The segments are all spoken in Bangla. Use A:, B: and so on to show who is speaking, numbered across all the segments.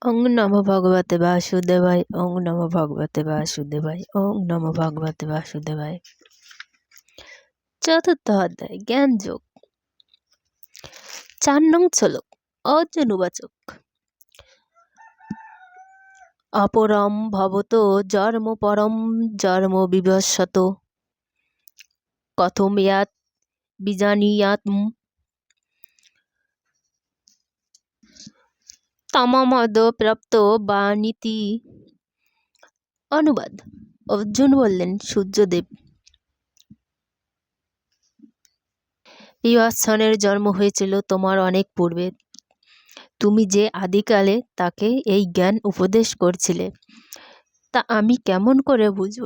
A: ওং নমো ভগবতে বাসুদেবায়। ওং নমো ভগবতে বাসুদেবায়। ওং নমো ভগবতে বাসুদেবায়। চতুর্থ অধ্যায় জ্ঞান যোগ। 4 নং শ্লোক। অর্জুনবাচক। অপরম ভবতো জন্ম পরম জন্ম বিভস্যত কথম ইয়াত বিজানীয়াৎম তমমদ প্রাপ্ত বাণীতি। অনুবাদ। অর্জুন বললেন, সূর্যদেব, বিভৎসনের জন্ম হয়েছিল তোমার অনেক পূর্বে। তুমি যে আদিকালে তাকে এই জ্ঞান উপদেশ করছিলে, তা আমি কেমন করে বুঝব?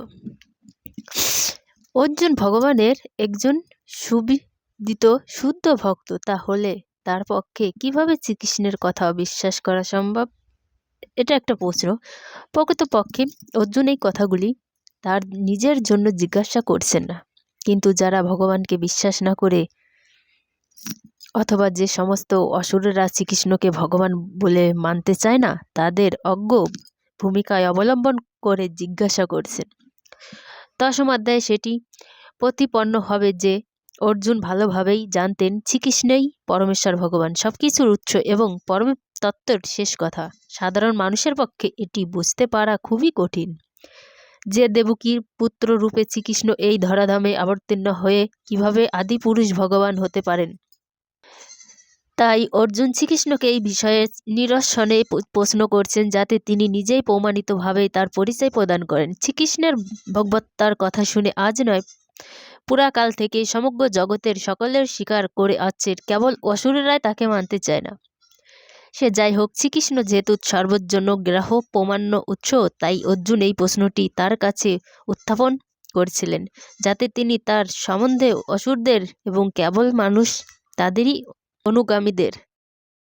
A: অর্জুন ভগবানের একজন সুবিদিত শুদ্ধ ভক্ত, তাহলে তার পক্ষে কিভাবে শ্রীকৃষ্ণের কথা বিশ্বাস করা সম্ভব? এটা একটা প্রশ্ন। প্রকৃতপক্ষে অর্জুন এই কথাগুলি তার নিজের জন্য জিজ্ঞাসা করছেন না, কিন্তু যারা ভগবানকে বিশ্বাস না করে অথবা যে সমস্ত অসুরেরা শ্রীকৃষ্ণকে ভগবান বলে মানতে চায় না, তাদের অজ্ঞ ভূমিকায় অবলম্বন করে জিজ্ঞাসা করছেন। 10ম অধ্যায়ে সেটি প্রতিপন্ন হবে যে অর্জুন ভালোভাবেই জানতেন শ্রীকৃষ্ণই পরমেশ্বর ভগবান, সবকিছুর উৎস এবং পরম তত্ত্বের শেষ কথা। সাধারণ মানুষের পক্ষে এটি বুঝতে পারা খুবই কঠিন যে দেবকীর পুত্র রূপে শ্রীকৃষ্ণ এই ধরাধামে অবতীর্ণ হয়ে কিভাবে আদিপুরুষ ভগবান হতে পারেন। তাই অর্জুন শ্রীকৃষ্ণকে এই বিষয়ে নিরসনে প্রশ্ন করছেন, যাতে তিনি নিজেই প্রমাণিতভাবে তার পরিচয় প্রদান করেন। শ্রীকৃষ্ণের ভগবত্তার কথা শুনে আজ নয়, পুরাকাল থেকে সমগ্র জগতের সকলের স্বীকার করে আসছে, কেবল অসুরেরাই তাকে মানতে চায় না। সে যাই হোক, শ্রীকৃষ্ণ যেহেতু সর্বর জন্য গ্রাহ্য প্রমাণ্য উৎস, তাই অর্জুন এই প্রশ্নটি তার কাছে উত্থাপন করছিলেন, যাতে তিনি তার সম্বন্ধে অসুরদের এবং কেবল মানুষ তাদেরই অনুগামীদের